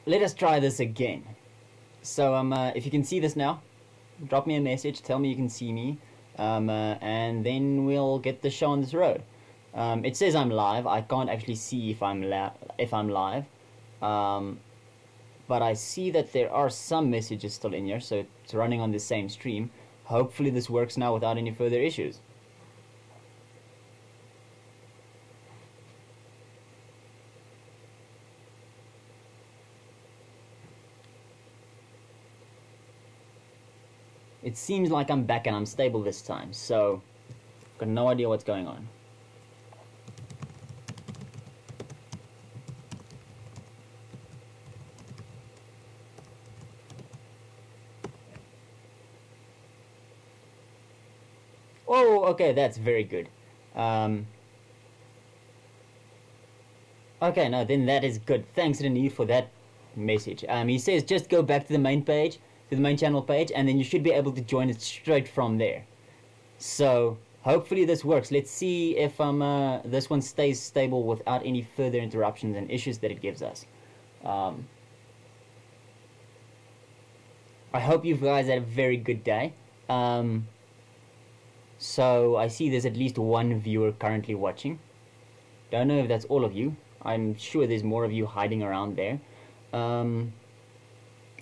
let us try this again. So if you can see this now, drop me a message, tell me you can see me, and then we'll get the show on this road. It says I'm live. I can't actually see if I'm live, but I see that there are some messages still in here, so it's running on the same stream. Hopefully this works now without any further issues. It seems like I'm back and I'm stable this time, so I've got no idea what's going on. Oh, okay, that's very good. Okay, no, then that is good. Thanks, Renee, for that message. He says just go back to the main page, to the main channel page, and then you should be able to join it straight from there. So hopefully this works. Let's see if this one stays stable without any further interruptions and issues that it gives us. I hope you guys had a very good day. So I see there's at least one viewer currently watching. Don't know if that's all of you. I'm sure there's more of you hiding around there.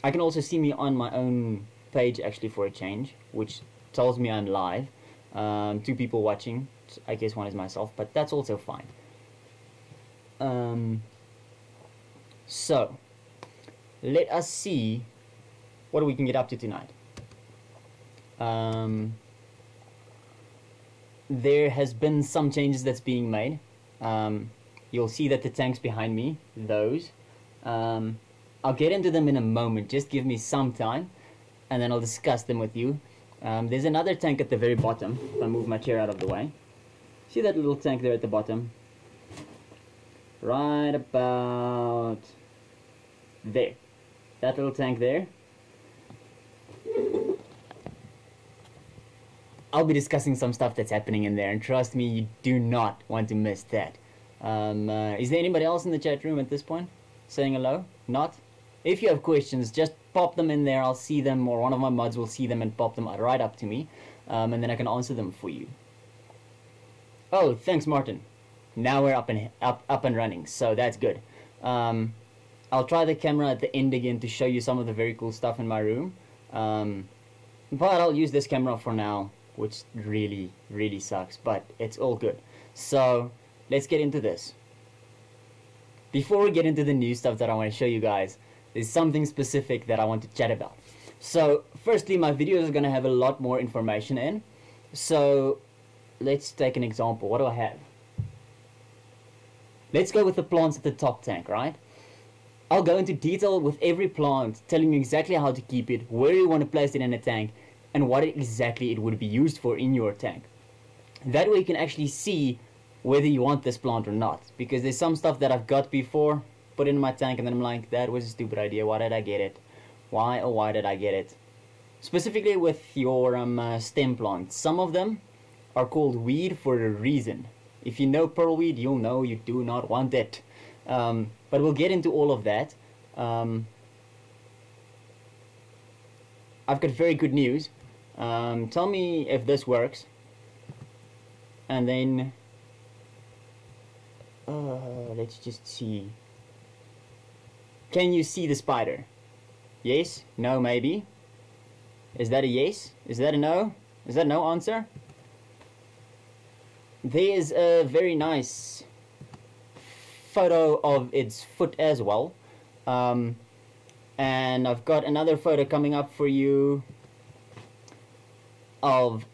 I can also see me on my own page actually for a change, which tells me I'm live. 2 people watching. I guess one is myself, but that's also fine. So let us see what we can get up to tonight. There has been some changes that's being made. You'll see that the tanks behind me, those, I'll get into them in a moment. Just give me some time and then I'll discuss them with you. There's another tank at the very bottom. If I move my chair out of the way, see that little tank there at the bottom, right about there, that little tank there. I'll be discussing some stuff that's happening in there, and trust me, you do not want to miss that. Is there anybody else in the chat room at this point saying hello? Not? If you have questions, just pop them in there. I'll see them, or one of my mods will see them and pop them right up to me, and then I can answer them for you. Oh, thanks, Martin. Now we're up and running, so that's good. I'll try the camera at the end again to show you some of the very cool stuff in my room, but I'll use this camera for now, which really sucks, but it's all good. So let's get into this. Before we get into the new stuff that I want to show you guys, there's something specific that I want to chat about. So firstly, my videos are going to have a lot more information in. So let's take an example. What do I have? Let's go with the plants at the top tank, right? I'll go into detail with every plant, telling you exactly how to keep it, where you want to place it in a tank, and what exactly it would be used for in your tank. That way you can actually see whether you want this plant or not, because there's some stuff that I've got before, put in my tank, and then I'm like, that was a stupid idea, why did I get it? Why did I get it? Specifically with your stem plants, some of them are called weed for a reason. If you know pearlweed, you'll know you do not want it. But we'll get into all of that. I've got very good news. Tell me if this works, and then let's just see. Can you see the spider? Yes? No? Maybe? Is that a yes? Is that a no? Is that no answer? There is a very nice photo of its foot as well, and I've got another photo coming up for you of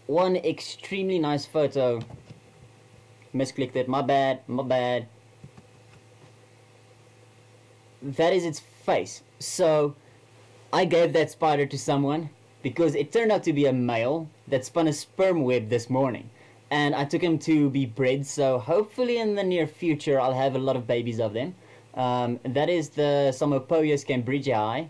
one extremely nice photo. Misclicked it, my bad. That is its face. So I gave that spider to someone because it turned out to be a male that spun a sperm web this morning, and I took him to be bred, so hopefully in the near future I'll have a lot of babies of them. That is the Samopoeus cambridgei.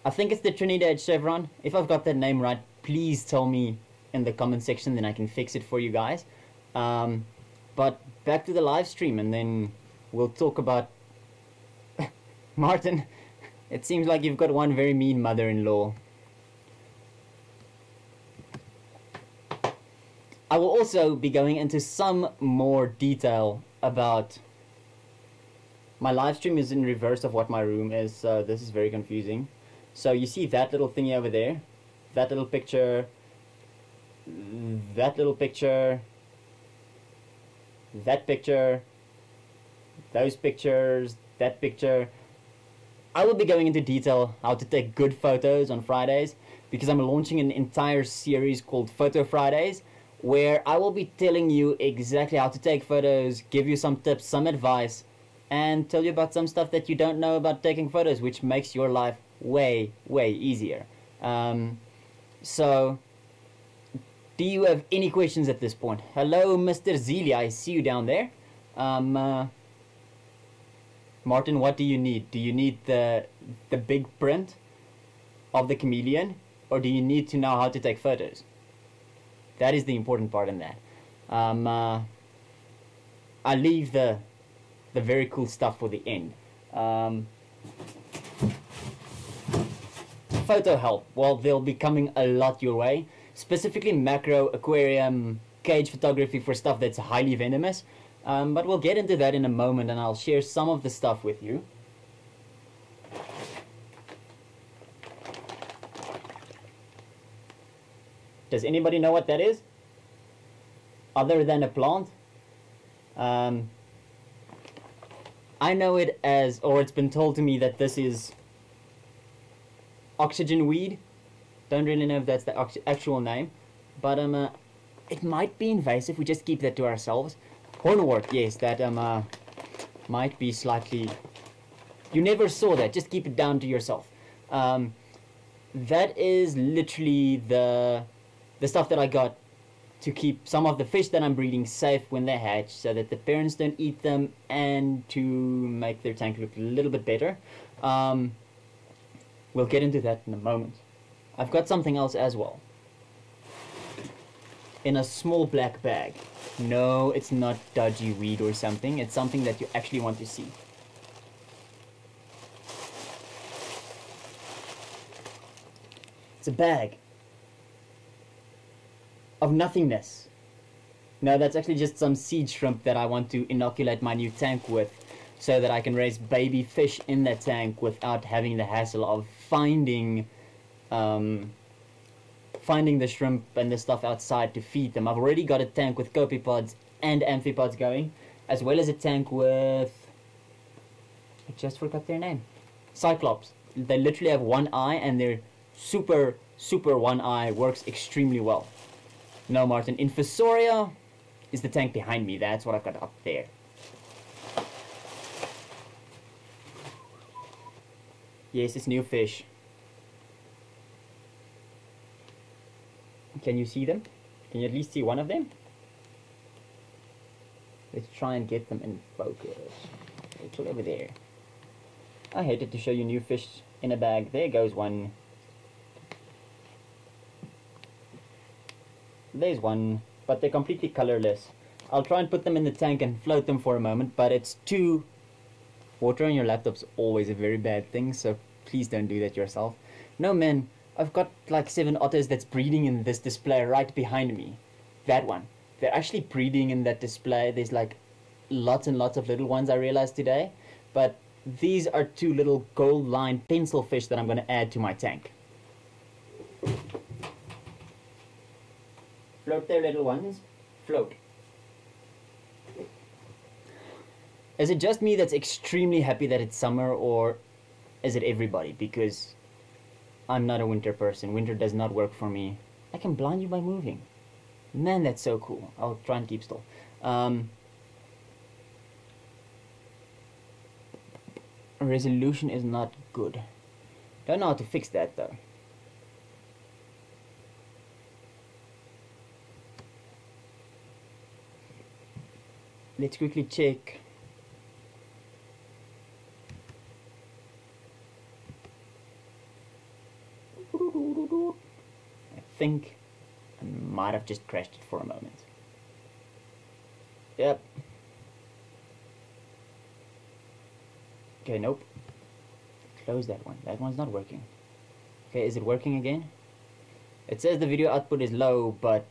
I think it's the Trinidad chevron. If I've got that name right, please tell me in the comment section, then I can fix it for you guys. But back to the live stream, and then we'll talk about Martin, it seems like you've got one very mean mother-in-law. I will also be going into some more detail about... My live stream is in reverse of what my room is, so this is very confusing. So you see that little thingy over there? That little picture... That little picture... That picture... Those pictures... That picture... I will be going into detail how to take good photos on Fridays, because I'm launching an entire series called Photo Fridays, where I will be telling you exactly how to take photos, give you some tips, some advice, and tell you about some stuff that you don't know about taking photos, which makes your life way, way easier. So, do you have any questions at this point? Hello, Mr. Zelia, I see you down there. Martin, what do you need? Do you need the big print of the chameleon, or do you need to know how to take photos? That is the important part in that. I leave the very cool stuff for the end. Photo help. Well, they'll be coming a lot your way. Specifically macro, aquarium, cage photography for stuff that's highly venomous. But we'll get into that in a moment, and I'll share some of the stuff with you. Does anybody know what that is? Other than a plant? I know it as, or it's been told to me that this is oxygen weed. Don't really know if that's the actual name. But it might be invasive, we just keep that to ourselves. Hornwort, yes, that might be slightly... You never saw that, just keep it down to yourself. That is literally the stuff that I got to keep some of the fish that I'm breeding safe when they hatch, so that the parents don't eat them, and to make their tank look a little bit better. We'll get into that in a moment. I've got something else as well. In a small black bag. No, it's not dodgy weed or something. It's something that you actually want to see. It's a bag of nothingness. No, that's actually just some seed shrimp that I want to inoculate my new tank with, so that I can raise baby fish in that tank without having the hassle of finding the shrimp and the stuff outside to feed them. I've already got a tank with copepods and amphipods going, as well as a tank with... I just forgot their name. Cyclops. They literally have one eye, and their super one eye works extremely well. No, Martin, Infusoria is the tank behind me. That's what I've got up there. Yes, it's new fish. Can you see them? Can you at least see one of them? Let's try and get them in focus. It's all over there. I hated to show you new fish in a bag. There goes one. There's one, but they're completely colorless. I'll try and put them in the tank and float them for a moment, but it's too... Water on your laptop's always a very bad thing, so please don't do that yourself. No, man. I've got like 7 otters that's breeding in this display right behind me. That one. They're actually breeding in that display. There's like lots and lots of little ones, I realized today. But these are 2 little gold-lined pencil fish that I'm going to add to my tank. Float there, little ones. Float. Is it just me that's extremely happy that it's summer, or is it everybody? Because... I'm not a winter person. Winter does not work for me. I can blind you by moving. Man, that's so cool. I'll try and keep still. Resolution is not good. Don't know how to fix that though. Let's quickly check. I think I might have just crashed it for a moment. Yep. Okay, nope. close that one. That one's not working. Okay, is it working again? It says the video output is low, but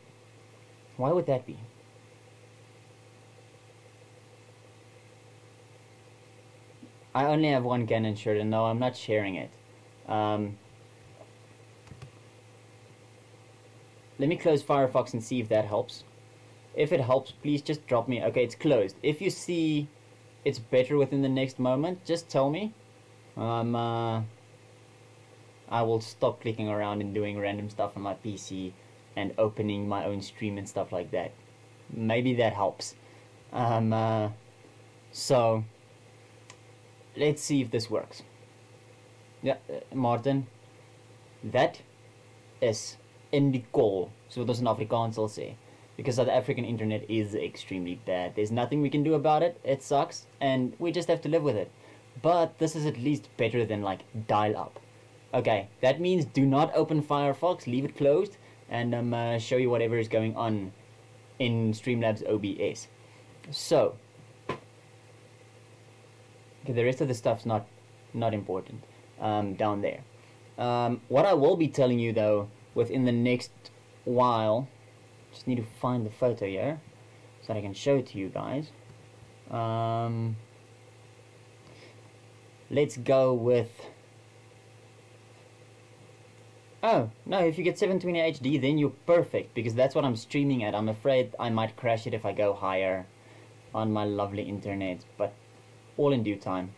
why would that be? I only have one Canon shirt, and no, I'm not sharing it. Let me close Firefox and see if that helps. If it helps, please just drop me. Okay, it's closed. If you see it's better within the next moment, just tell me. I will stop clicking around and doing random stuff on my PC and opening my own stream and stuff like that. Maybe that helps. So let's see if this works. Ja, Martin, that is in die kool, so wat ons in Afrikaans sal sê. Because South African internet is extremely bad. There's nothing we can do about it. It sucks, and we just have to live with it. But this is at least better than like dial-up. Okay, that means do not open Firefox, leave it closed, and show you whatever is going on in Streamlabs OBS. So, okay, the rest of the stuff's not important down there. What I will be telling you though, within the next while, just need to find the photo here so that I can show it to you guys. Let's go with... Oh, no, if you get 720 HD, then you're perfect, because that's what I'm streaming at. I'm afraid I might crash it if I go higher on my lovely internet, but all in due time.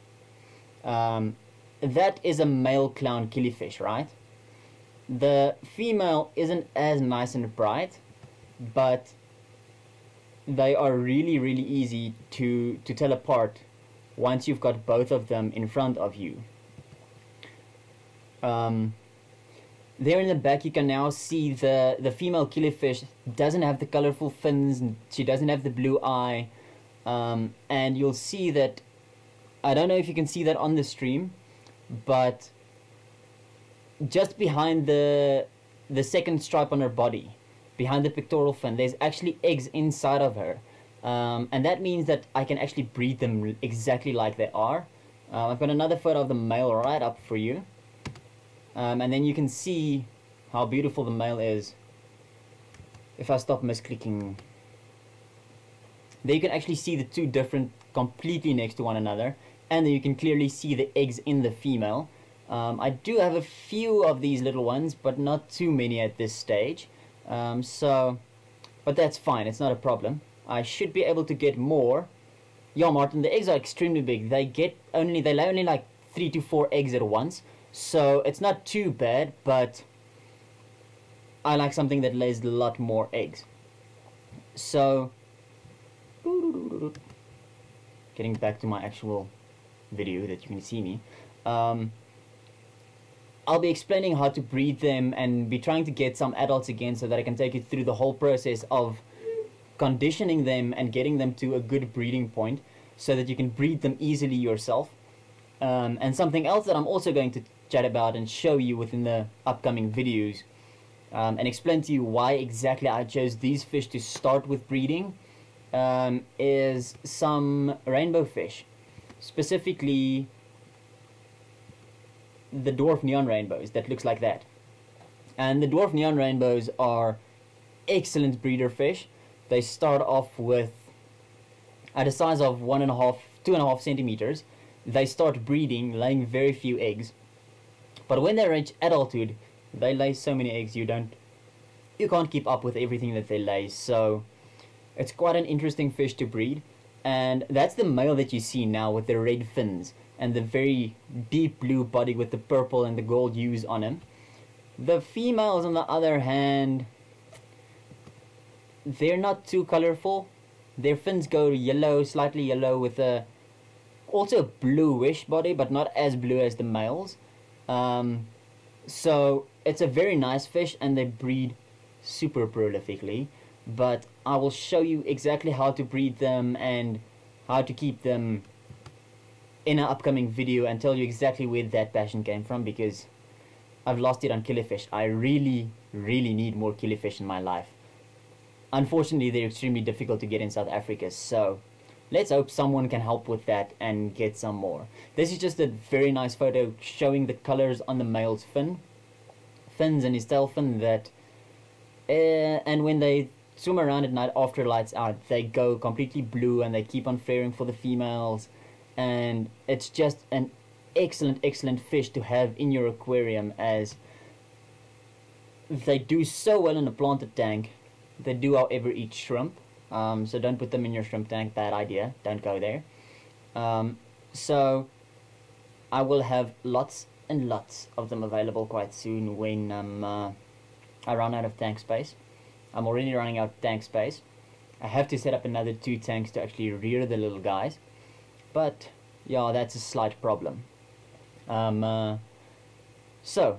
That is a male clown killifish, right? The female isn't as nice and bright, but they are really, really easy to tell apart once you've got both of them in front of you. There in the back you can now see the female killifish doesn't have the colorful fins, she doesn't have the blue eye, and you'll see that, I don't know if you can see that on the stream, but just behind the second stripe on her body, behind the pectoral fin, there's actually eggs inside of her. And that means that I can actually breed them exactly like they are. I've got another photo of the male right up for you. And then you can see how beautiful the male is. If I stop misclicking, there you can actually see the two different, completely next to one another. And then you can clearly see the eggs in the female. I do have a few of these little ones, but not too many at this stage. But that's fine, it's not a problem. I should be able to get more. Yeah, Martin, the eggs are extremely big. They lay only like 3 to 4 eggs at once. So it's not too bad, but I like something that lays a lot more eggs. So, getting back to my actual video that you can see me. I'll be explaining how to breed them and be trying to get some adults again so that I can take you through the whole process of conditioning them and getting them to a good breeding point so that you can breed them easily yourself. And something else that I'm also going to chat about and show you within the upcoming videos, and explain to you why exactly I chose these fish to start with breeding, is some rainbow fish, specifically the dwarf neon rainbows that looks like that. And the dwarf neon rainbows are excellent breeder fish. They start off with at a size of 2.5 centimeters. They start breeding, laying very few eggs, but when they reach adulthood, they lay so many eggs you can't keep up with everything that they lay. So it's quite an interesting fish to breed. And that's the male that you see now with the red fins and the very deep blue body with the purple and the gold hues on him. The females, on the other hand, they're not too colorful. Their fins go yellow, slightly yellow, with also a bluish body, but not as blue as the males. So it's a very nice fish, and they breed super prolifically. But I will show you exactly how to breed them and how to keep them in an upcoming video, and tell you exactly where that passion came from, because I've lost it on killifish. I really, really need more killifish in my life. Unfortunately, they're extremely difficult to get in South Africa, so let's hope someone can help with that and get some more. This is just a very nice photo showing the colors on the male's fins and his tail fin, that and when they swim around at night after lights out, they go completely blue and they keep on flaring for the females, and it's just an excellent fish to have in your aquarium, as they do so well in a planted tank. They do, however, eat shrimp, so don't put them in your shrimp tank. Bad idea, don't go there. So I will have lots and lots of them available quite soon when I run out of tank space. I'm already running out of tank space. I have to set up another 2 tanks to actually rear the little guys, but yeah, that's a slight problem. So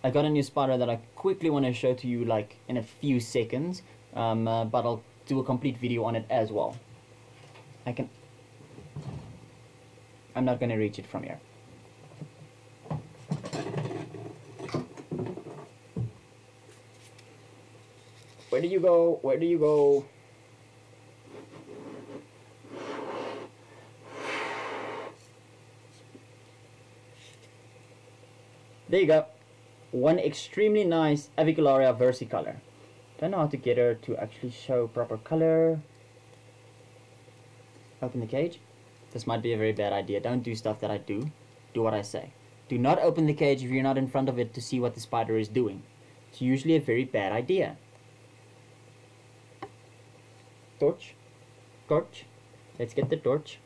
I got a new spider that I quickly want to show to you, like in a few seconds, but I'll do a complete video on it as well. I'm not going to reach it from here. Where do you go? Where do you go? There you go. One extremely nice Avicularia versicolor. Don't know how to get her to actually show proper color. Open the cage. This might be a very bad idea. Don't do stuff that I do. Do what I say. Do not open the cage if you're not in front of it to see what the spider is doing. It's usually a very bad idea. Torch. Torch. Let's get the torch.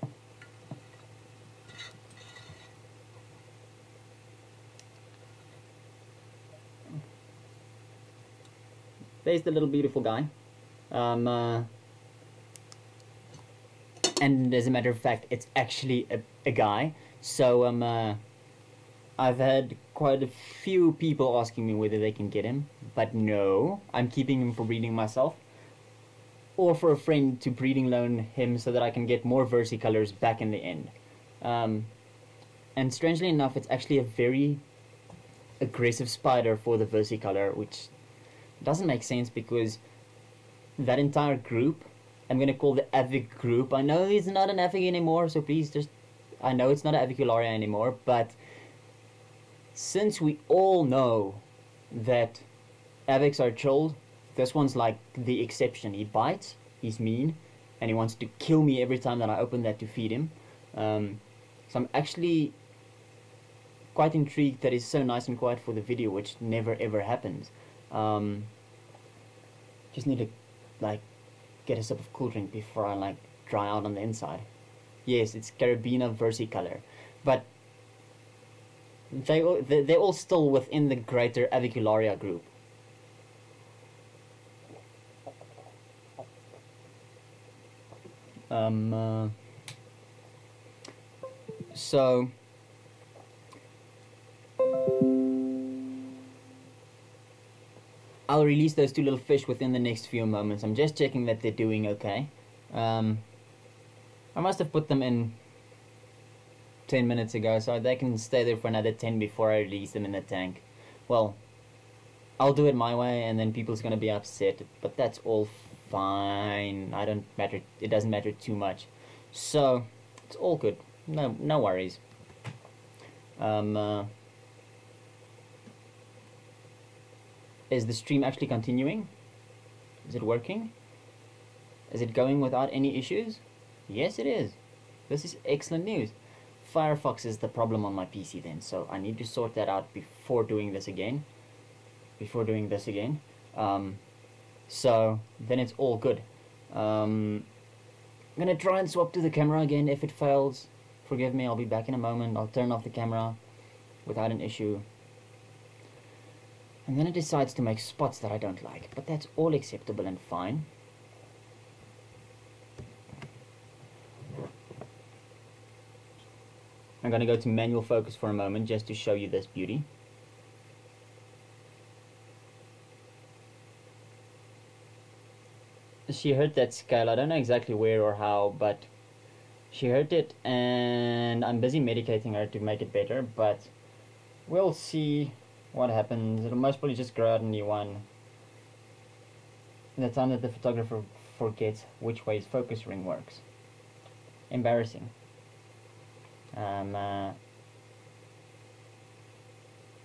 There's the little beautiful guy. And as a matter of fact, it's actually a guy. So I've had quite a few people asking me whether they can get him, but no, I'm keeping him for breeding myself, or for a friend to breeding loan him so that I can get more versicolors back in the end. And strangely enough, it's actually a very aggressive spider for the versicolor, which doesn't make sense because that entire group, I'm going to call the Avic group. I know it's not an Avic anymore, so please just, I know it's not an Avicularia anymore, but since we all know that Avics are chilled, this one's like the exception. He bites, he's mean, and he wants to kill me every time that I open that to feed him. So I'm actually quite intrigued that he's so nice and quiet for the video, which never ever happens. Just need to like get a sip of cool drink before I like dry out on the inside. Yes, it's Carabina versicolor, but they're all still within the greater Avicularia group. So I'll release those 2 little fish within the next few moments. I'm just checking that they're doing okay. I must have put them in 10 minutes ago, so they can stay there for another 10 before I release them in the tank. Well, I'll do it my way, and then people's gonna be upset, but that's all fine. It doesn't matter too much. So it's all good. No worries. Is the stream actually continuing? Is it working? Is it going without any issues? Yes, it is. This is excellent news. Firefox is the problem on my PC then, so I need to sort that out before doing this again. So then it's all good. I'm gonna try and swap to the camera again. If it fails, forgive me, I'll be back in a moment. I'll turn off the camera without an issue. And then it decides to make spots that I don't like, but that's all acceptable and fine. I'm gonna go to manual focus for a moment just to show you this beauty. She hurt that scale. I don't know exactly where or how, but she hurt it, and I'm busy medicating her to make it better, but we'll see what happens. It'll most probably just grow out a new one in the time that the photographer forgets which way his focus ring works. embarrassing.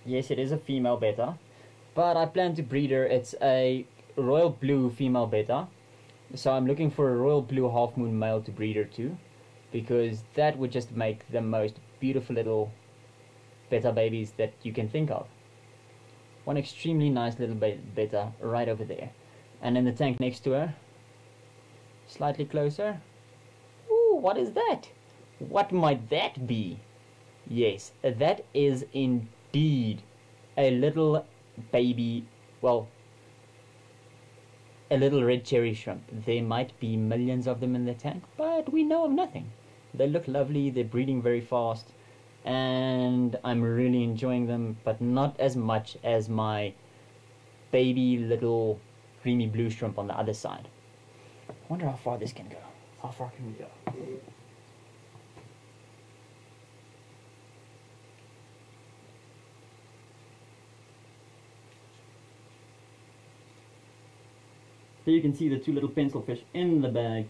Yes, it is a female beta, but I plan to breed her. It's a royal blue female beta, so I'm looking for a royal blue half moon male to breed her to, because that would just make the most beautiful little beta babies that you can think of. One extremely nice little beta right over there, and in the tank next to her, slightly closer. Ooh, what is that? What might that be? Yes, that is indeed a little baby, well, a little red cherry shrimp. There might be millions of them in the tank, but we know of nothing. They look lovely, they're breeding very fast, and I'm really enjoying them, but not as much as my baby little creamy blue shrimp on the other side. I wonder how far this can go. How far can we go? Here you can see the two little pencil fish in the bag.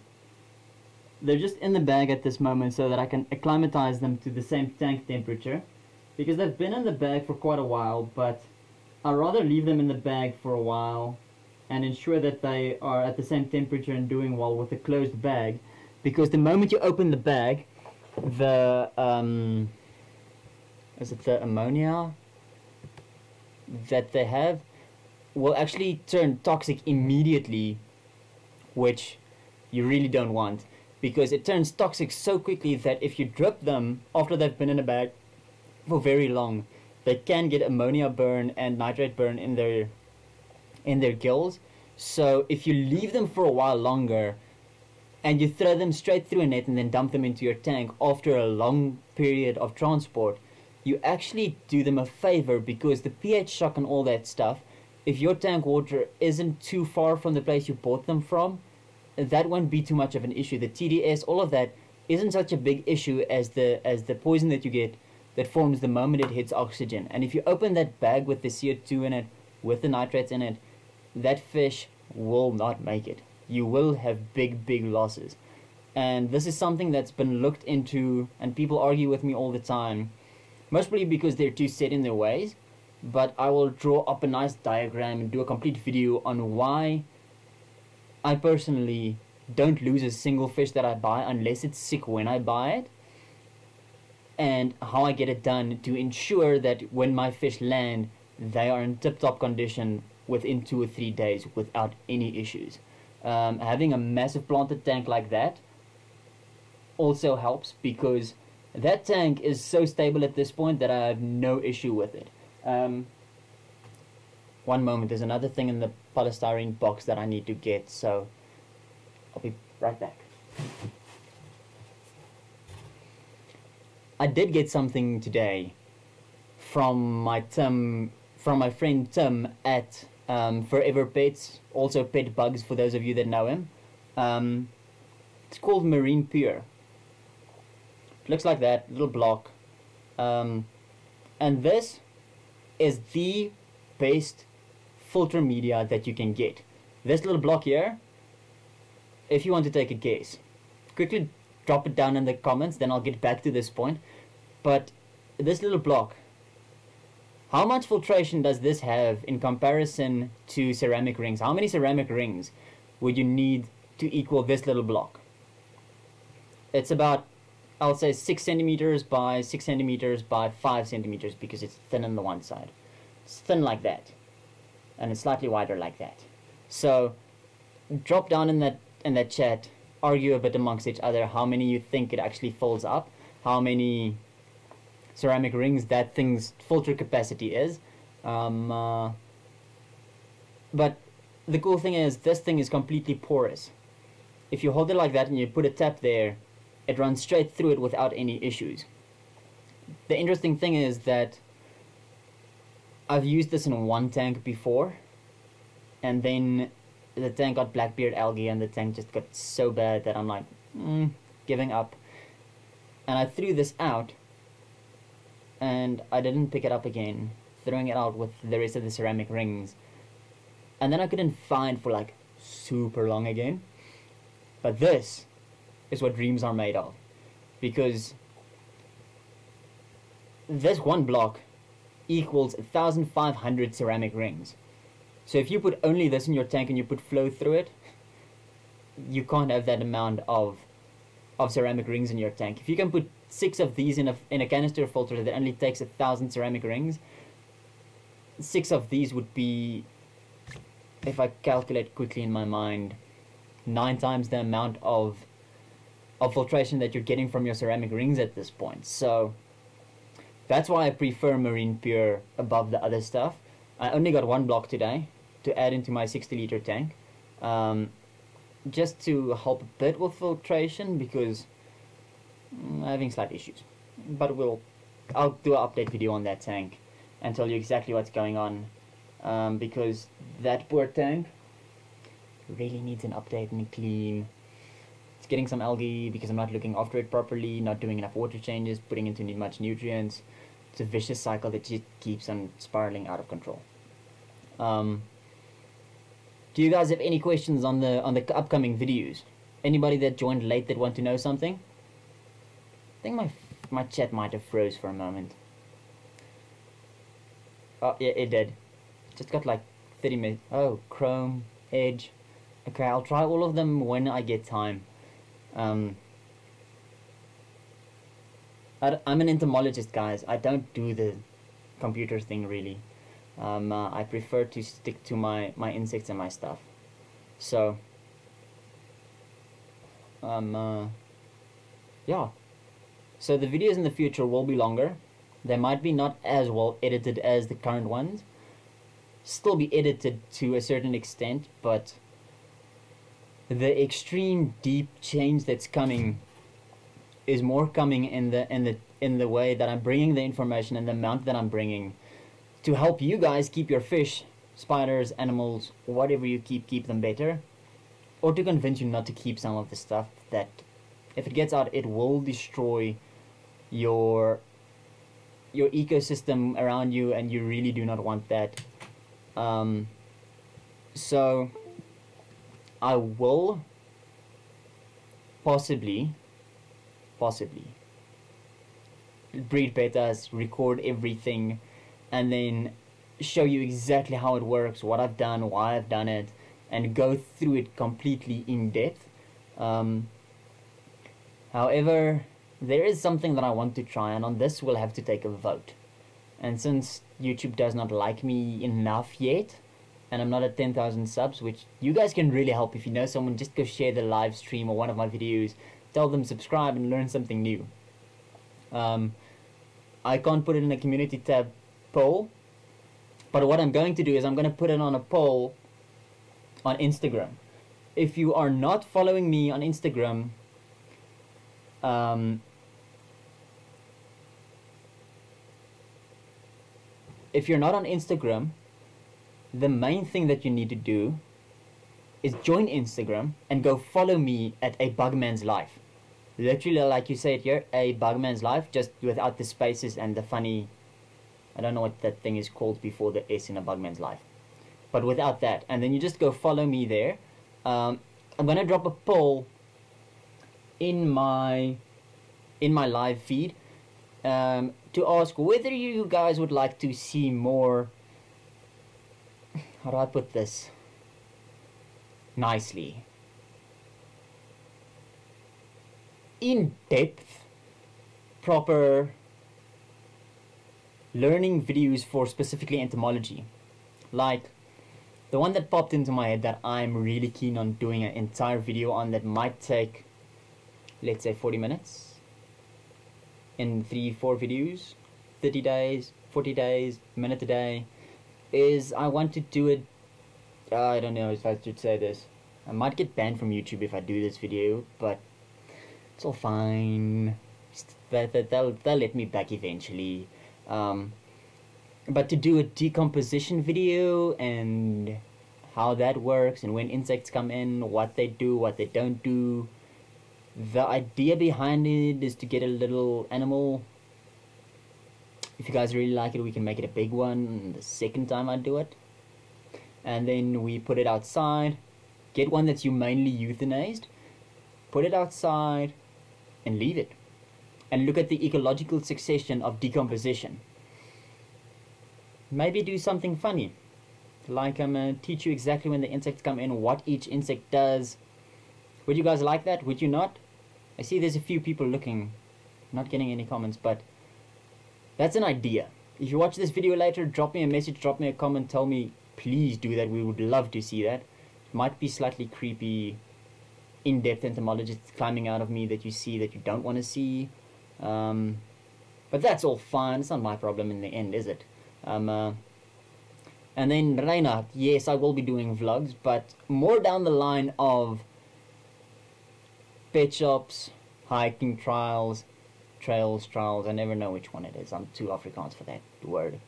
They're just in the bag at this moment so that I can acclimatize them to the same tank temperature, because they've been in the bag for quite a while, but I'd rather leave them in the bag for a while and ensure that they are at the same temperature and doing well with a closed bag, because the moment you open the bag, the is it the ammonia that they have will actually turn toxic immediately, which you really don't want, because it turns toxic so quickly that if you drip them after they've been in a bag for very long, they can get ammonia burn and nitrate burn in their gills. So if you leave them for a while longer and you throw them straight through a net and then dump them into your tank after a long period of transport, you actually do them a favor, because the pH shock and all that stuff, if your tank water isn't too far from the place you bought them from, that won't be too much of an issue. The TDS, all of that, isn't such a big issue as the poison that you get that forms the moment it hits oxygen. And if you open that bag with the CO2 in it, with the nitrates in it, that fish will not make it. You will have big losses. And this is something that's been looked into, and people argue with me all the time, mostly because they're too set in their ways. But I will draw up a nice diagram and do a complete video on why I personally don't lose a single fish that I buy unless it's sick when I buy it, and how I get it done to ensure that when my fish land, they are in tip-top condition within 2 or 3 days without any issues. Having a massive planted tank like that also helps, because that tank is so stable at this point that I have no issue with it. One moment, there's another thing in the polystyrene box that I need to get, so I'll be right back. I did get something today from my friend Tim at Forever Pets, also Pet Bugs for those of you that know him. It's called Marine Pure. It looks like that, little block. And this is the best filter media that you can get. This little block here, if you want to take a guess, quickly drop it down in the comments, then I'll get back to this point. But this little block, how much filtration does this have in comparison to ceramic rings? How many ceramic rings would you need to equal this little block? It's about, I'll say 6 centimeters by 6 centimeters by 5 centimeters, because it's thin on the one side. It's thin like that, and it's slightly wider like that. So drop down in that chat, argue a bit amongst each other how many you think it actually folds up, how many ceramic rings that thing's filter capacity is. But the cool thing is, this thing is completely porous. If you hold it like that and you put a tap there, it runs straight through it without any issues. The interesting thing is that I've used this in one tank before, and then the tank got blackbeard algae and the tank just got so bad that I'm like, giving up. And I threw this out, and I didn't pick it up again, throwing it out with the rest of the ceramic rings. And then I couldn't find for like super long again. But this is what dreams are made of. because this one block equals 1,500 ceramic rings. So if you put only this in your tank and you put flow through it, you can't have that amount of ceramic rings in your tank. If you can put 6 of these in a canister filter that only takes 1,000 ceramic rings, 6 of these would be, if I calculate quickly in my mind, 9 times the amount of filtration that you're getting from your ceramic rings at this point. So that's why I prefer Marine Pure above the other stuff. I only got 1 block today to add into my 60-liter tank, just to help a bit with filtration, because I'm having slight issues. But I'll do an update video on that tank and tell you exactly what's going on, because that poor tank really needs an update and a clean. It's getting some algae because I'm not looking after it properly, not doing enough water changes, putting into much nutrients. It's a vicious cycle that just keeps on spiraling out of control. Do you guys have any questions on the upcoming videos? Anybody that joined late that want to know something? I think my chat might have froze for a moment. Oh yeah, it did. Just got like 30 minutes. Oh, Chrome, Edge. Okay, I'll try all of them when I get time. I'm an entomologist, guys. I don't do the computer thing really. I prefer to stick to my insects and my stuff. So, yeah. So the videos in the future will be longer. They might be not as well edited as the current ones. Still be edited to a certain extent, but the extreme deep change that's coming is more coming in the way that I'm bringing the information and the amount that I'm bringing to help you guys keep your fish, spiders, animals, whatever you keep them better, or to convince you not to keep some of the stuff that, if it gets out, it will destroy your ecosystem around you, and you really do not want that. So I will possibly breed betas, record everything, and then show you exactly how it works, what I've done, why I've done it, and go through it completely in depth. However, there is something that I want to try, and on this we'll have to take a vote. And since YouTube does not like me enough yet, and I'm not at 10,000 subs, which you guys can really help if you know someone, just go share the live stream or one of my videos, tell them subscribe and learn something new. I can't put it in a community tab poll, but what I'm going to do is I'm going to put it on a poll on Instagram. If you are not following me on Instagram, if you're not on Instagram, the main thing that you need to do is join Instagram and go follow me at A Bugman's Life. Literally, like you say it here, A Bugman's Life, just without the spaces and the funny, I don't know what that thing is called before the S in A Bugman's Life, but without that. And then you just go follow me there. I'm gonna drop a poll in my live feed to ask whether you guys would like to see more, how do I put this nicely, in-depth, proper learning videos for specifically entomology. Like the one that popped into my head that I'm really keen on doing an entire video on, that might take, let's say, 40 minutes in 3-4 videos, 30 days, 40 days, minute a day, is I want to do it, I don't know if I should say this, I might get banned from YouTube if I do this video, but it's all fine. They'll let me back eventually. But to do a decomposition video and how that works and when insects come in, what they do, what they don't do. The idea behind it is to get a little animal. If you guys really like it, we can make it a big one the second time I do it. And then we put it outside. Get one that's humanely euthanized. Put it outside and leave it. and look at the ecological succession of decomposition. Maybe do something funny, like teach you exactly when the insects come in, what each insect does. Would you guys like that? Would you not? I see there's a few people looking, not getting any comments, but that's an idea. If you watch this video later, drop me a message, drop me a comment, tell me please do that. We would love to see that. It might be slightly creepy, in-depth entomologists climbing out of me that you see that you don't want to see. But that's all fine. It's not my problem in the end, is it? And then Reinhard, yes, I will be doing vlogs, but more down the line of pet shops, hiking trials, trails, I never know which one it is. I'm too Afrikaans for that word.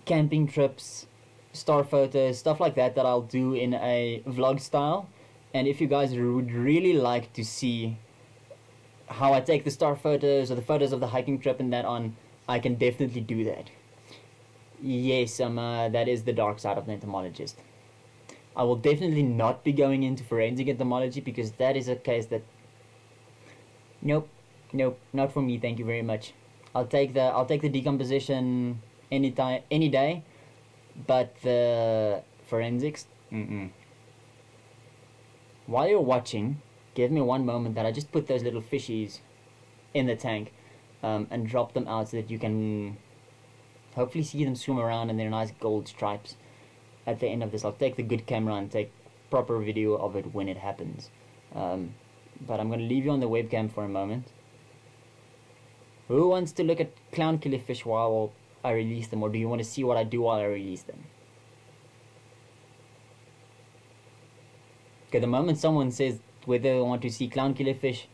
Camping trips, star photos, stuff like that I'll do in a vlog style. And if you guys would really like to see how I take the star photos or the photos of the hiking trip and that on, I can definitely do that. Yes, that is the dark side of the entomologist. I will definitely not be going into forensic entomology because that is a case that nope, not for me, thank you very much. I'll take the decomposition anytime, any day, but the forensics, While you're watching, give me one moment that I just put those little fishies in the tank and drop them out so that you can hopefully see them swim around in their nice gold stripes. At the end of this, I'll take the good camera and take proper video of it when it happens. But I'm going to leave you on the webcam for a moment. Who wants to look at clown killifish while I release them, or do you want to see what I do while I release them? Okay, the moment someone says whether they want to see clown killifish,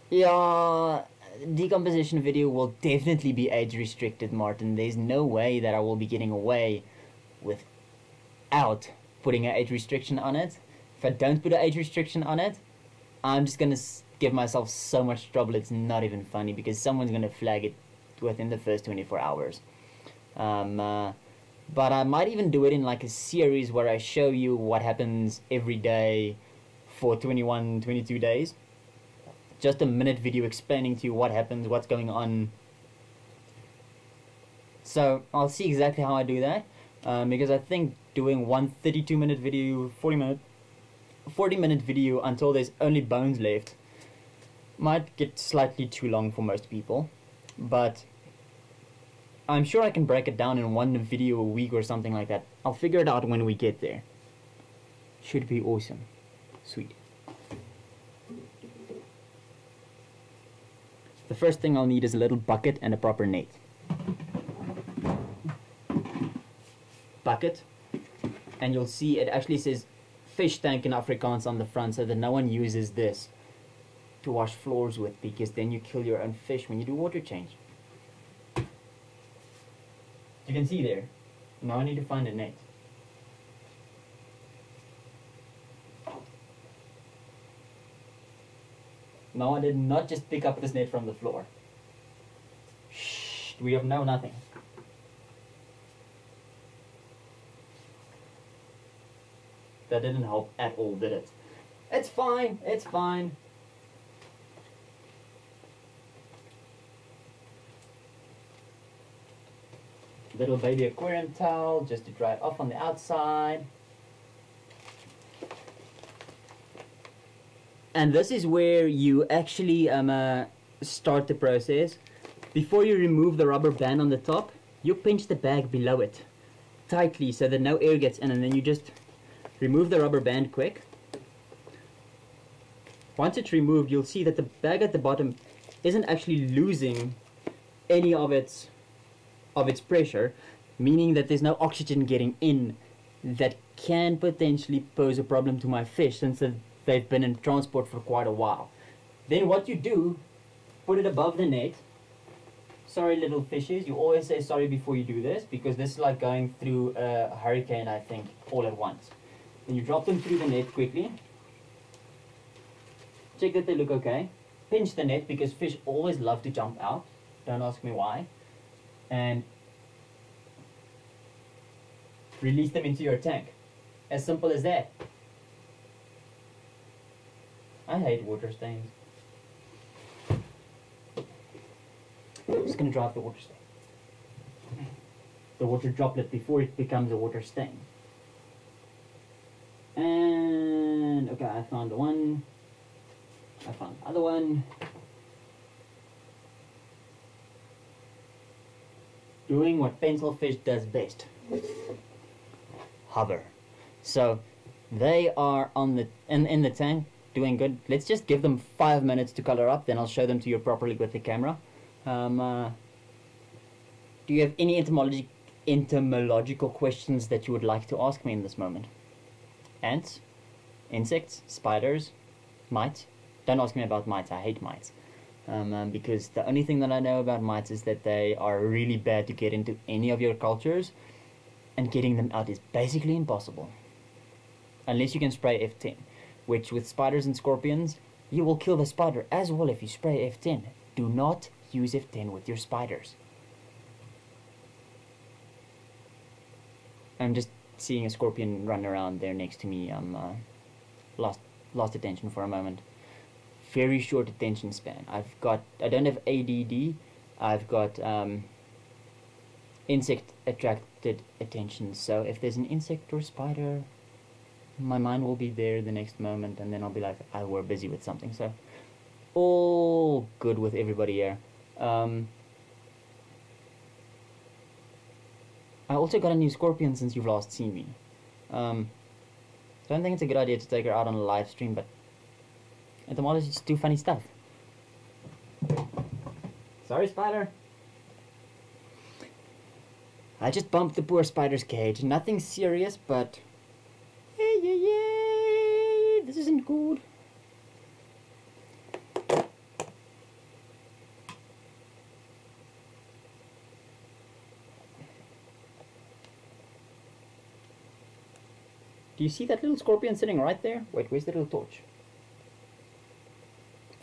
yeah, decomposition video will definitely be age restricted, Martin. There's no way that I will be getting away without putting an age restriction on it. If I don't put an age restriction on it, I'm just gonna give myself so much trouble it's not even funny, because someone's gonna flag it within the first 24 hours. But I might even do it in like a series where I show you what happens every day for 21, 22 days. Just a minute video explaining to you what happens, what's going on. So I'll see exactly how I do that, because I think doing one 32-minute video, 40-minute video until there's only bones left might get slightly too long for most people. But I'm sure I can break it down in one video a week or something like that. I'll figure it out when we get there. Should be awesome. Sweet. The first thing I'll need is a little bucket and a proper net. Bucket, and you'll see it actually says fish tank in Afrikaans on the front, so that no one uses this to wash floors with, because then you kill your own fish when you do water change. You can see there. Now I need to find a net. No, I did not just pick up this net from the floor. Shh, we have nothing. That didn't help at all, did it? It's fine, it's fine. Little baby aquarium towel just to dry it off on the outside. And this is where you actually start the process. Before you remove the rubber band on the top, you pinch the bag below it tightly so that no air gets in, and then you just remove the rubber band quick. Once it's removed, you'll see that the bag at the bottom isn't actually losing any of its pressure, meaning that there's no oxygen getting in that can potentially pose a problem to my fish, since they've been in transport for quite a while. Then what you do, put it above the net. Sorry little fishes, you always say sorry before you do this, because this is like going through a hurricane, I think, all at once. Then you drop them through the net quickly. Check that they look okay. Pinch the net, because fish always love to jump out. Don't ask me why. And release them into your tank. As simple as that. I hate water stains. I'm just gonna dry off the water stain. The water droplet before it becomes a water stain. And okay, I found one. I found the other one. Doing what pencilfish does best. Hover. So they are on the in the tank doing good. Let's just give them 5 minutes to color up, then I'll show them to you properly with the camera. Do you have any entomological questions that you would like to ask me in this moment? Ants, insects, spiders, mites. Don't ask me about mites. I hate mites. Because the only thing that I know about mites is that they are really bad to get into any of your cultures, and getting them out is basically impossible. Unless you can spray F10, which with spiders and scorpions, you will kill the spider as well if you spray F10. Do not use F10 with your spiders. I'm just seeing a scorpion run around there next to me. I'm lost attention for a moment. Very short attention span. I don't have ADD. I've got insect attracted attention. So if there's an insect or spider, my mind will be there the next moment, and then I'll be like, we're busy with something. So all good with everybody here. I also got a new scorpion since you've last seen me. I don't think it's a good idea to take her out on a live stream, but entomologists do funny stuff. Sorry, spider. I just bumped the poor spider's cage. Nothing serious, but hey, this isn't good. Do you see that little scorpion sitting right there? Wait, where's the little torch?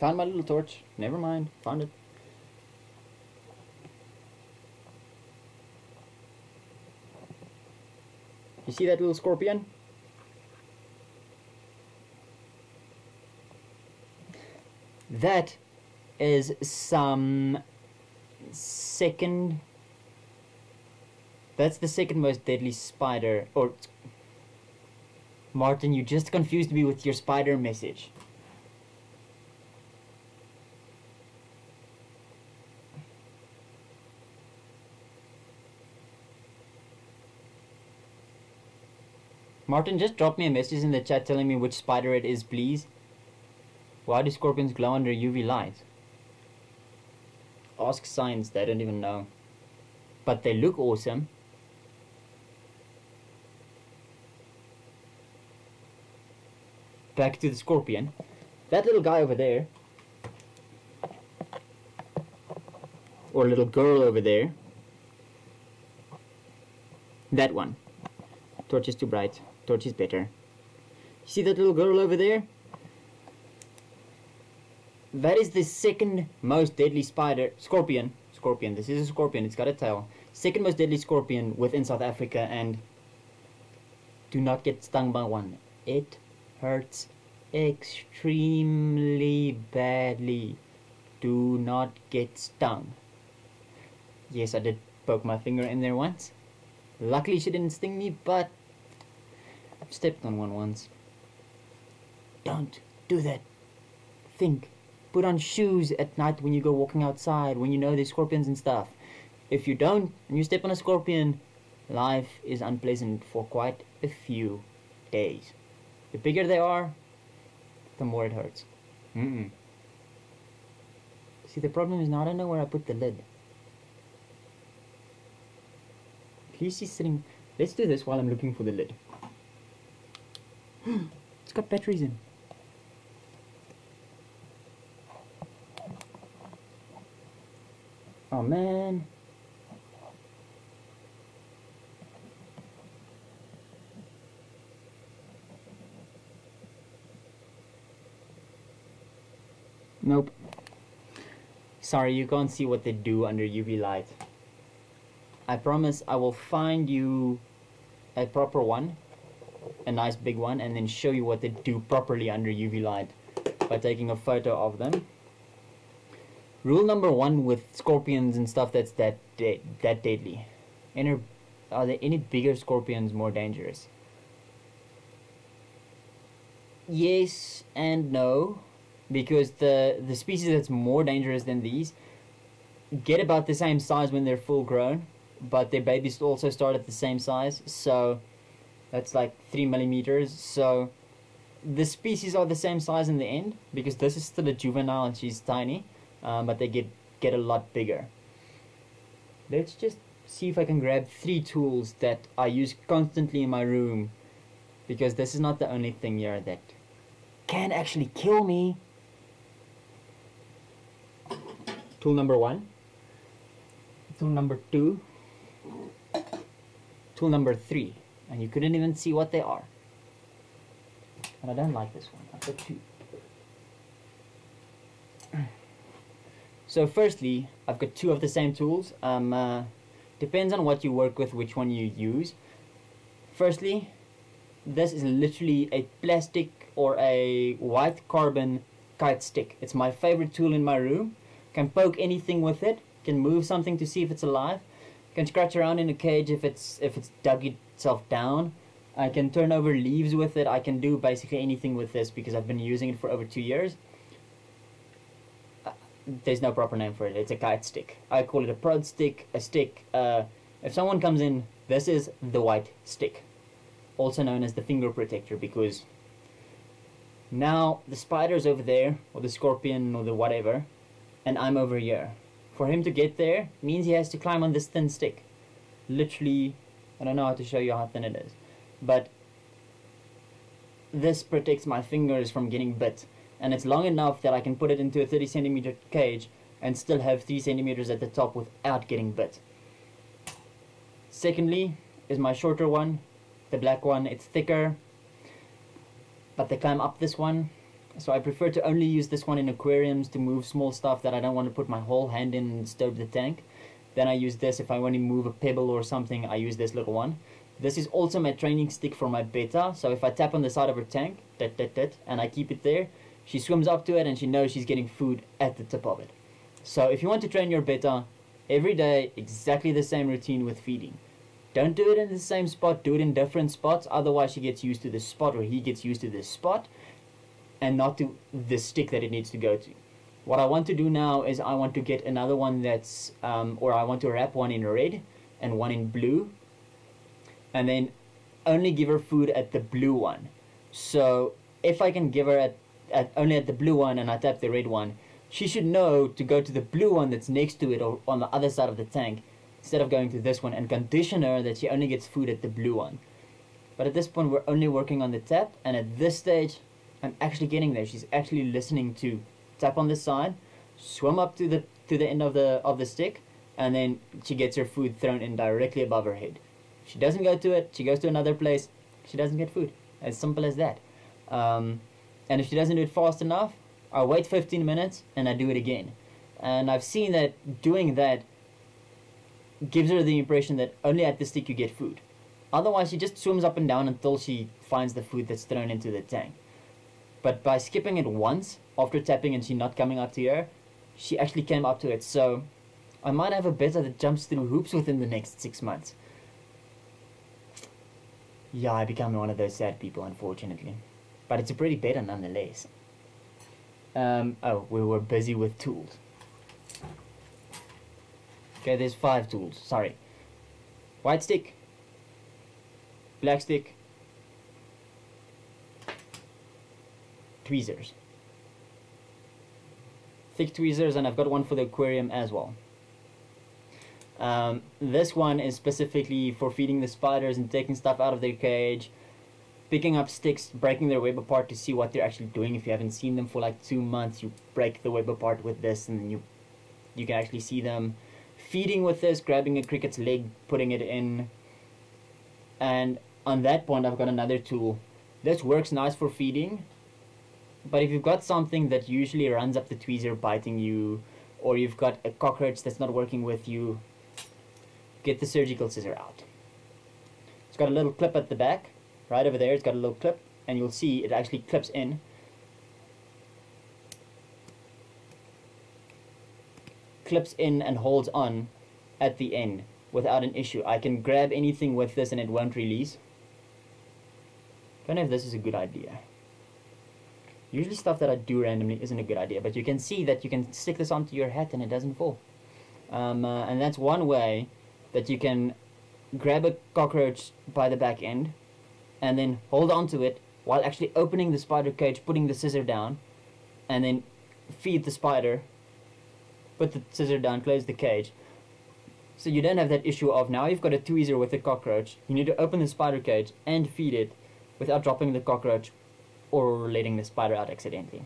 Found my little torch. Never mind. Found it. You see that little scorpion? That is some second... That's the second most deadly spider. Or... Martin, you just confused me with your spider message. Martin, just drop me a message in the chat telling me which spider it is, please. Why do scorpions glow under UV light? Ask science, they don't even know. But they look awesome. Back to the scorpion. That little guy over there, or little girl over there, that one. Torch is too bright. Torch is better. See that little girl over there? That is the second most deadly scorpion. This is a scorpion. It's got a tail. Second most deadly scorpion within South Africa, and do not get stung by one. It hurts extremely badly. Do not get stung. Yes, I did poke my finger in there once. Luckily she didn't sting me, but I've stepped on one once. Don't do that. Think. Put on shoes at night when you go walking outside, when you know there's scorpions and stuff. If you don't, and you step on a scorpion, life is unpleasant for quite a few days. The bigger they are, the more it hurts. See, the problem is now I don't know where I put the lid. He's sitting... Let's do this while I'm looking for the lid. It's got batteries in. Oh man. Nope. Sorry, you can't see what they do under UV light. I promise I will find you a proper one, a nice big one, and then show you what they do properly under UV light. But by taking a photo of them. Rule number 1 with scorpions and stuff that's that deadly. Are there any bigger scorpions more dangerous? Yes and no, because the species that's more dangerous than these get about the same size when they're full grown, but their babies also start at the same size, so that's like 3 millimeters. So the species are the same size in the end, because this is still a juvenile and she's tiny, but they get a lot bigger. Let's just see if I can grab 3 tools that I use constantly in my room, because this is not the only thing here that can actually kill me. Tool number 1, tool number 2, tool number 3, and you couldn't even see what they are. And I don't like this one. I've got 2. So firstly, I've got 2 of the same tools. Depends on what you work with, which one you use. Firstly, this is literally a plastic or a white carbon kite stick. It's my favorite tool in my room. Can poke anything with it. Can move something to see if it's alive. Can scratch around in a cage if it's dug itself down. I can turn over leaves with it. I can do basically anything with this because I've been using it for over 2 years. There's no proper name for it. It's a kite stick. I call it a prod stick, a stick. If someone comes in, this is the white stick, also known as the finger protector, because now the spider's over there, or the scorpion, or the whatever, and I'm over here. For him to get there means he has to climb on this thin stick. Literally, I don't know how to show you how thin it is, but this protects my fingers from getting bit. And it's long enough that I can put it into a 30 centimeter cage and still have 3 centimeters at the top without getting bit. Secondly is my shorter one, the black one. It's thicker, but they climb up this one. So I prefer to only use this one in aquariums to move small stuff that I don't want to put my whole hand in and disturb the tank. Then I use this if I want to move a pebble or something. I use this little one. This is also my training stick for my betta. So if I tap on the side of her tank, and I keep it there, she swims up to it and she knows she's getting food at the tip of it. So if you want to train your betta, every day, exactly the same routine with feeding. Don't do it in the same spot, do it in different spots, otherwise she gets used to this spot, or he gets used to this spot, and not to the stick that it needs to go to. What I want to do now is I want to get another one that's, or I want to wrap one in red and one in blue, and then only give her food at the blue one. So if I can give her only at the blue one and I tap the red one, she should know to go to the blue one that's next to it or on the other side of the tank instead of going to this one, and condition her that she only gets food at the blue one. But at this point we're only working on the tap, and at this stage I'm actually getting there. She's actually listening to tap on this side, swim up to the end of the stick, and then she gets her food thrown in directly above her head. If she doesn't go to it, she goes to another place, she doesn't get food. As simple as that. And if she doesn't do it fast enough, I wait 15 minutes and I do it again. And I've seen that doing that gives her the impression that only at the stick you get food. Otherwise she just swims up and down until she finds the food that's thrown into the tank. But by skipping it once after tapping and she not coming up to her, she actually came up to it. So I might have a betta that jumps through hoops within the next 6 months. Yeah, I become one of those sad people, unfortunately. But it's a pretty betta nonetheless. Oh, we were busy with tools. Okay, there's 5 tools, sorry. White stick, black stick, tweezers. Thick tweezers, and I've got one for the aquarium as well. This one is specifically for feeding the spiders and taking stuff out of their cage, picking up sticks, breaking their web apart to see what they're actually doing. If you haven't seen them for like 2 months, you break the web apart with this and then you can actually see them. Feeding with this, grabbing a cricket's leg, putting it in. And on that point I've got another tool. This works nice for feeding, but if you've got something that usually runs up the tweezer biting you, or you've got a cockroach that's not working with you, get the surgical scissor out. It's got a little clip at the back, right over there. It's got a little clip, and you'll see it actually clips in. clips in and holds on at the end without an issue. I can grab anything with this and it won't release. Don't know if this is a good idea. Usually stuff that I do randomly isn't a good idea, but you can see that you can stick this onto your hat and it doesn't fall. And that's one way that you can grab a cockroach by the back end and then hold on to it while actually opening the spider cage, putting the scissor down, and then feed the spider, put the scissor down, close the cage. So you don't have that issue of now you've got a tweezer with a cockroach. You need to open the spider cage and feed it without dropping the cockroach or letting the spider out accidentally.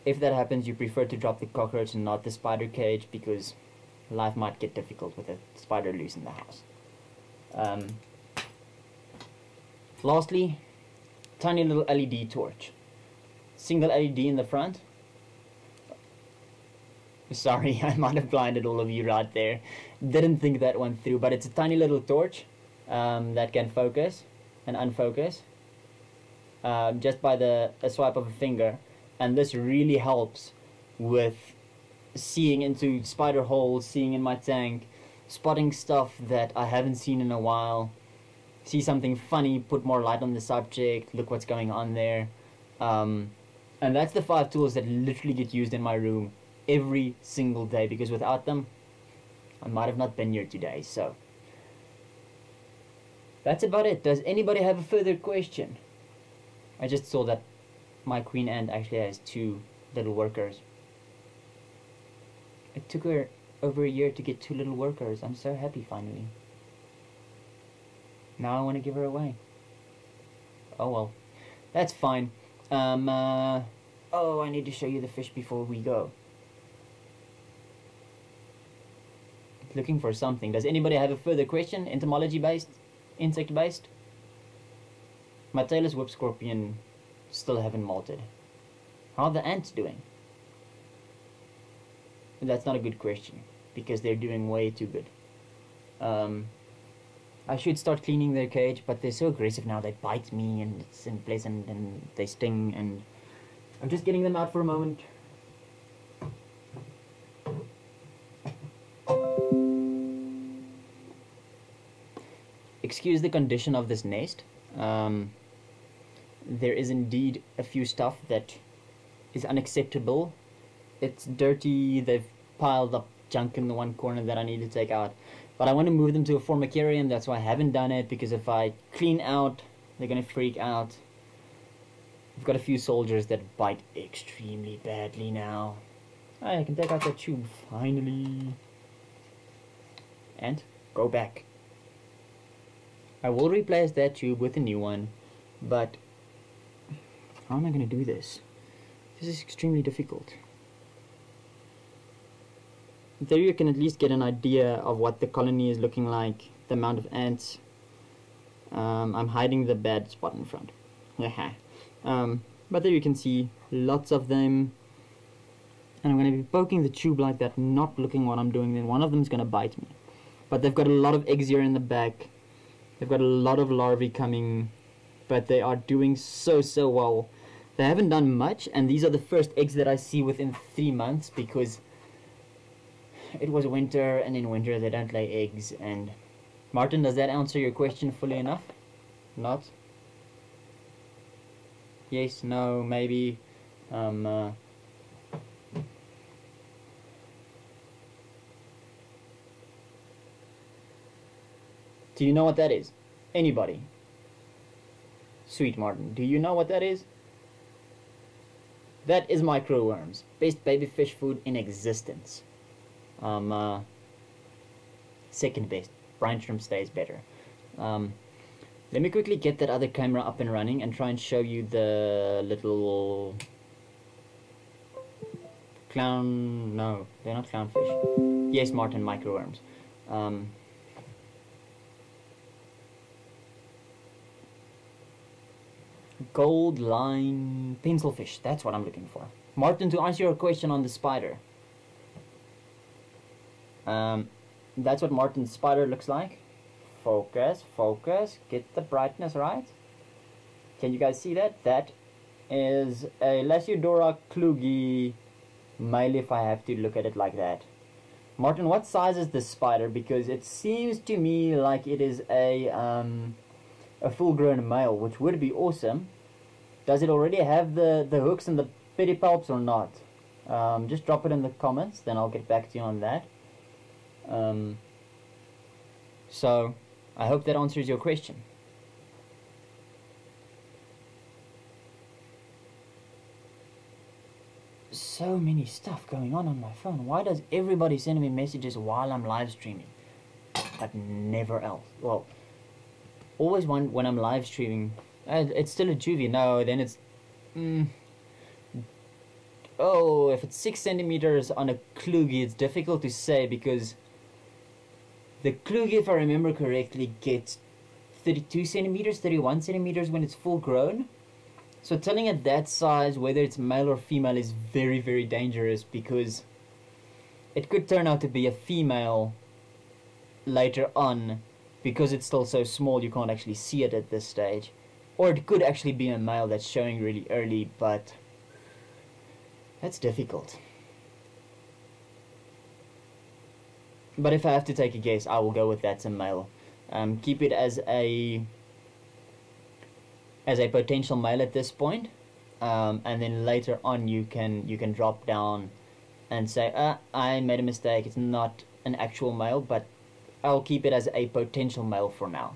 If that happens, you prefer to drop the cockroach and not the spider cage because life might get difficult with a spider loose in the house. Lastly, tiny little LED torch. Single LED in the front. Sorry, I might have blinded all of you right there. Didn't think that one through, but it's a tiny little torch that can focus and unfocus just by a swipe of a finger, and this really helps with seeing into spider holes, seeing in my tank, spotting stuff that I haven't seen in a while, see something funny, put more light on the subject, look what's going on there. And that's the 5 tools that literally get used in my room every single day, because without them I might have not been here today. So that's about it. Does anybody have a further question? I just saw that my queen ant actually has 2 little workers. It took her over a year to get 2 little workers. I'm so happy finally. Now I want to give her away. Oh well, that's fine. Oh, I need to show you the fish before we go. Looking for something. Does anybody have a further question? Entomology based? Insect based? My tailless whip scorpion still haven't molted. How are the ants doing? That's not a good question, because they're doing way too good. I should start cleaning their cage, but they're so aggressive now. They bite me and it's unpleasant and they sting, and I'm just getting them out for a moment. Excuse the condition of this nest. There is indeed a few stuff that is unacceptable. It's dirty, they've piled up junk in the one corner that I need to take out. But I want to move them to a formicarium, that's why I haven't done it, because if I clean out, they're going to freak out. I've got a few soldiers that bite extremely badly now. I can take out that tube, finally. And go back. I will replace that tube with a new one, but how am I going to do this? This is extremely difficult. There you can at least get an idea of what the colony is looking like, the amount of ants. I'm hiding the bad spot in front. But there you can see lots of them. And I'm going to be poking the tube like that, not looking what I'm doing, then one of them is going to bite me. But they've got a lot of eggs here in the back. They've got a lot of larvae coming, but they are doing so well. They haven't done much, and these are the first eggs that I see within 3 months, because it was winter, and in winter they don't lay eggs. And Martin, does that answer your question fully enough? Not? Yes, no, maybe. Do you know what that is? Anybody? Sweet Martin, do you know what that is? That is microworms. Best baby fish food in existence. Second best. Brine shrimp stays better. Let me quickly get that other camera up and running and try and show you the little clown. No, they're not clownfish. Yes, Martin, microworms. Gold line pencilfish, that's what I'm looking for. Martin, to answer your question on the spider, that's what Martin's spider looks like. Focus, focus, get the brightness right. Can you guys see that? That is a Lasiodora klugi male if I have to look at it like that. Martin, what size is this spider? Because it seems to me like it is a full-grown male, which would be awesome. Does it already have the hooks and the pedipalps or not? Just drop it in the comments, then I'll get back to you on that. So, I hope that answers your question. So many stuff going on my phone. Why does everybody send me messages while I'm live streaming, but never else? Well, always when I'm live streaming. It's still a juvie. No, then it's oh, if it's 6 centimeters on a klugi, it's difficult to say because the klugi, if I remember correctly, gets 32 centimeters, 31 centimeters when it's full grown. So telling it that size, whether it's male or female, is very, very dangerous because it could turn out to be a female later on because it's still so small you can't actually see it at this stage. Or it could actually be a male that's showing really early, but that's difficult. But if I have to take a guess, I will go with that's a male. Keep it as a potential male at this point, and then later on you can drop down and say, I made a mistake, it's not an actual male, but I'll keep it as a potential male for now.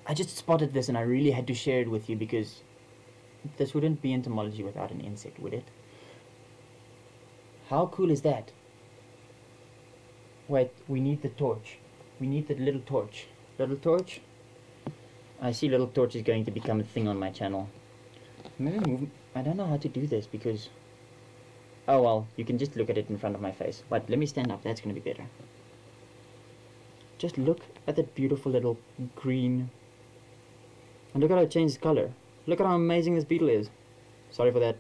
I just spotted this and I really had to share it with you because this wouldn't be entomology without an insect, would it? How cool is that? Wait, we need the torch. We need the little torch. Little torch? I see little torch is going to become a thing on my channel. Maybe move. I don't know how to do this because... Oh well, you can just look at it in front of my face. But let me stand up, that's going to be better. Just look at that beautiful little green... And look at how it changed color. Look at how amazing this beetle is. Sorry for that.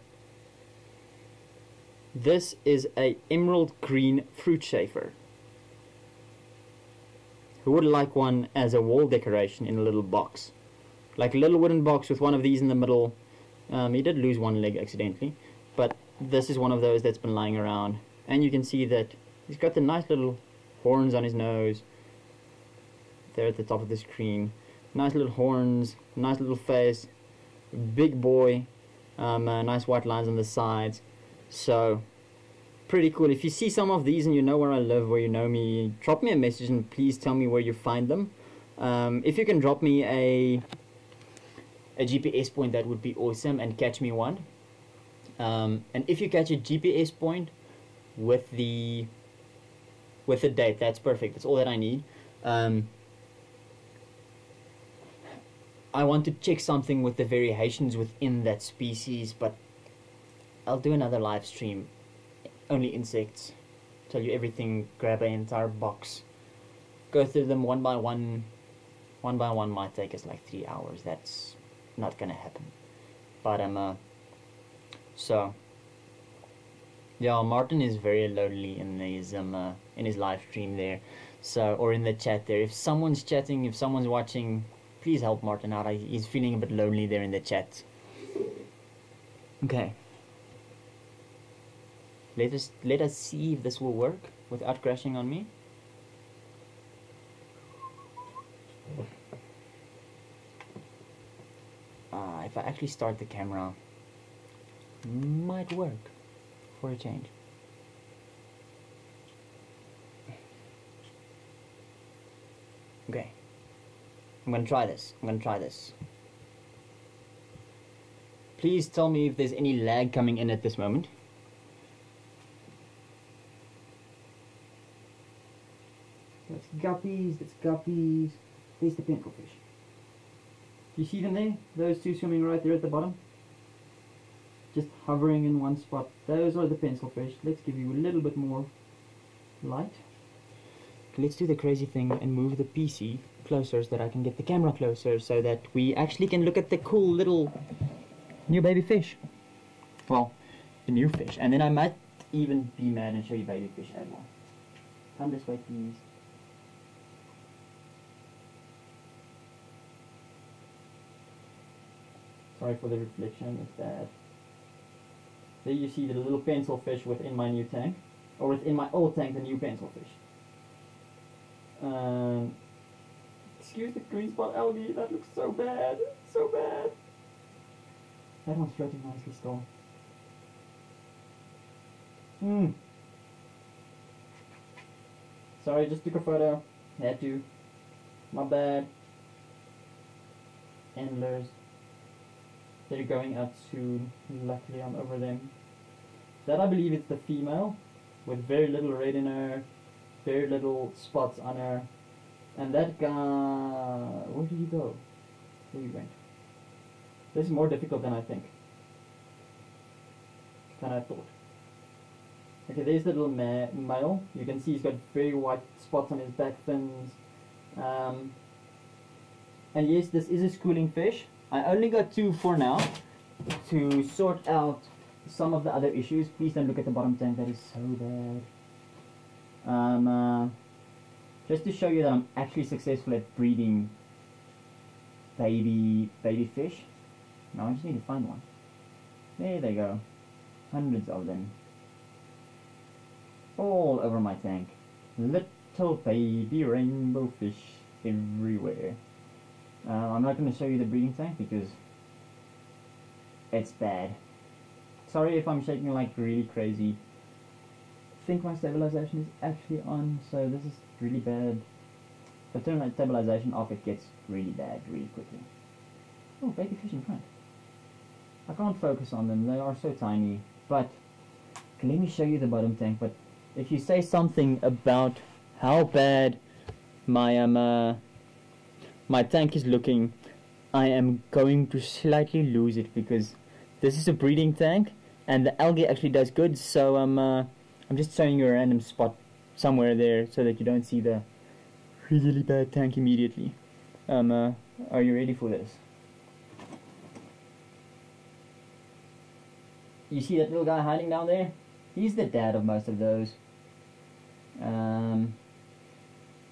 This is a emerald green fruit chafer. Who would like one as a wall decoration in a little box? Like a little wooden box with one of these in the middle. He did lose one leg accidentally, but this is one of those that's been lying around. And you can see that he's got the nice little horns on his nose. There at the top of the screen. Nice little horns, nice little face, big boy, nice white lines on the sides. So, pretty cool. If you see some of these and you know where I live, where you know me, drop me a message and please tell me where you find them. If you can drop me a GPS point, that would be awesome, and catch me one. And if you catch a GPS point with the date, that's perfect. That's all that I need. I want to check something with the variations within that species, but I'll do another live stream. Only insects. Tell you everything, grab an entire box. Go through them one by one. One by one might take us like 3 hours. That's not gonna happen. But so yeah, Martin is very lonely in his live stream there. So, or in the chat there. If someone's chatting, if someone's watching, please help Martin out. He's feeling a bit lonely there in the chat. Okay. Let us see if this will work without crashing on me. If I actually start the camera, might work for a change. Okay. I'm gonna try this. Please tell me if there's any lag coming in at this moment. That's guppies. There's the pencil fish. Do you see them there? Those two swimming right there at the bottom? Just hovering in one spot. Those are the pencil fish. Let's give you a little bit more light. Okay, let's do the crazy thing and move the PC closer so that I can get the camera closer so that we actually can look at the cool little new baby fish. Well, the new fish. And then I might even be mad and show you baby fish as well. Come this way, please. Sorry for the reflection, it's bad. There you see the little pencil fish within my new tank, or within my old tank, the new pencil fish. Excuse the green spot algae, that looks so bad, so bad. That one's floating nicely still. Sorry, just took a photo. Had to. My bad. Endlers. They're going out soon. Luckily I'm over them. That I believe is the female, with very little red in her, very little spots on her. And that guy, where did he go? There you went. This is more difficult than I think. Than I thought. Okay, there's the little male. You can see he's got very white spots on his back fins. And yes, this is a schooling fish. I only got 2 for now to sort out some of the other issues. Please don't look at the bottom tank, that is so bad. Just to show you that I'm actually successful at breeding baby fish. Now I just need to find one. There they go. Hundreds of them. All over my tank. Little baby rainbow fish everywhere. I'm not going to show you the breeding tank because it's bad. Sorry if I'm shaking like really crazy. I think my stabilization is actually on, so this is really bad. If I turn my stabilization off, it gets really bad really quickly. Oh, baby fish in front. I can't focus on them, they are so tiny. But let me show you the bottom tank. But if you say something about how bad my my tank is looking, I am going to slightly lose it, because this is a breeding tank and the algae actually does good. So I'm just showing you a random spot somewhere there so that you don't see the really bad tank immediately. Are you ready for this? You see that little guy hiding down there? He's the dad of most of those.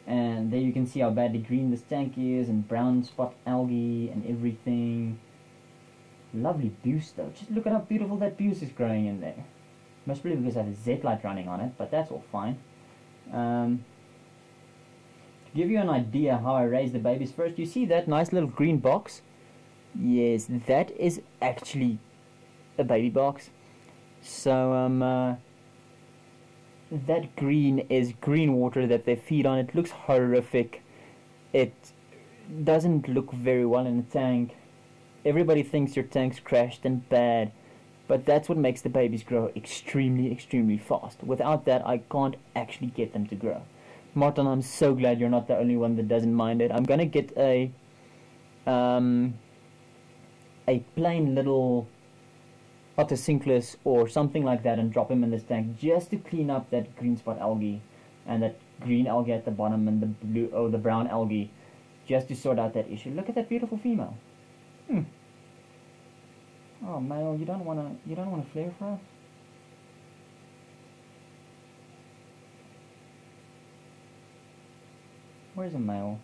And there you can see how badly green this tank is, and brown spot algae and everything. Lovely buse though. Just look at how beautiful that buse is growing in there. Most probably because I have a Z-light running on it, but that's all fine. To give you an idea how I raise the babies, first you see that nice little green box? Yes, that is actually a baby box. So that green is green water that they feed on. It looks horrific. It doesn't look very well in a tank. Everybody thinks your tank's crashed and bad, but that's what makes the babies grow extremely fast. Without that, I can't actually get them to grow. Martin, I'm so glad you're not the only one that doesn't mind it. I'm gonna get a plain little Otocinclus or something like that and drop him in this tank just to clean up that green spot algae and that green algae at the bottom and the blue or the brown algae, just to sort out that issue. Look at that beautiful female. Oh, male, you don't wanna flare for us? Where's a male?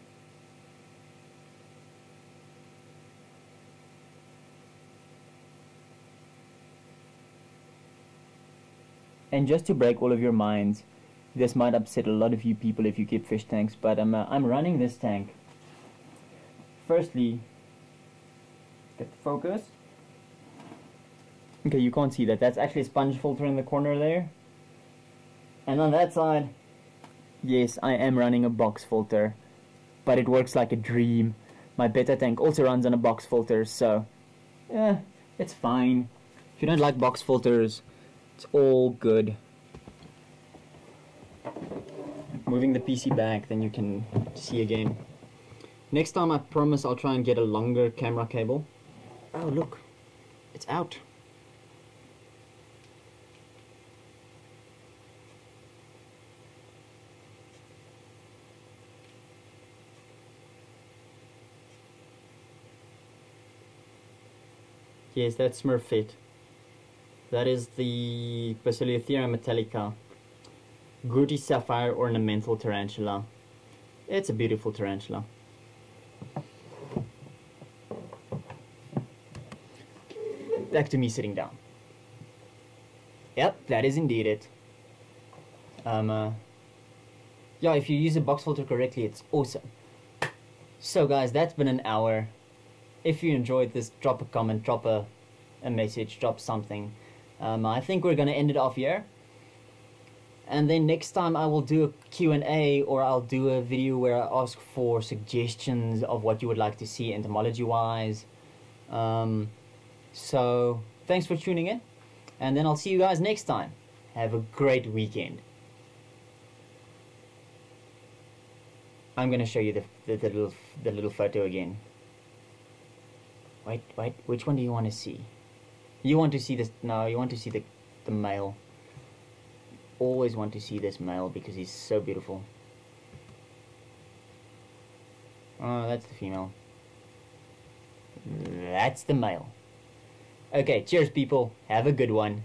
And just to break all of your minds, this might upset a lot of you people if you keep fish tanks, but I'm running this tank. Firstly, get the focus. Okay, you can't see that. That's actually a sponge filter in the corner there. And on that side, yes, I am running a box filter, but it works like a dream. My beta tank also runs on a box filter, so yeah, it's fine. If you don't like box filters, it's all good. Moving the PC back, then you can see again. Next time I promise I'll try and get a longer camera cable. Oh look, it's out. Yes, that's Smurfette. That is the Basilothera metallica, Gouty sapphire ornamental tarantula. It's a beautiful tarantula. back to me sitting down. Yep, that is indeed it. Yeah, if you use the box filter correctly, it's awesome. So guys, that's been an hour. If you enjoyed this, drop a comment, drop a message, drop something. I think we're gonna end it off here. And then next time I will do a Q&A, or I'll do a video where I ask for suggestions of what you would like to see entomology-wise. So, thanks for tuning in. And then I'll see you guys next time. Have a great weekend. I'm gonna show you the little photo again. Wait, which one do you want to see? You want to see this? No, you want to see the male. Always want to see this male because he's so beautiful. Oh, that's the female. That's the male. Okay, cheers people. Have a good one.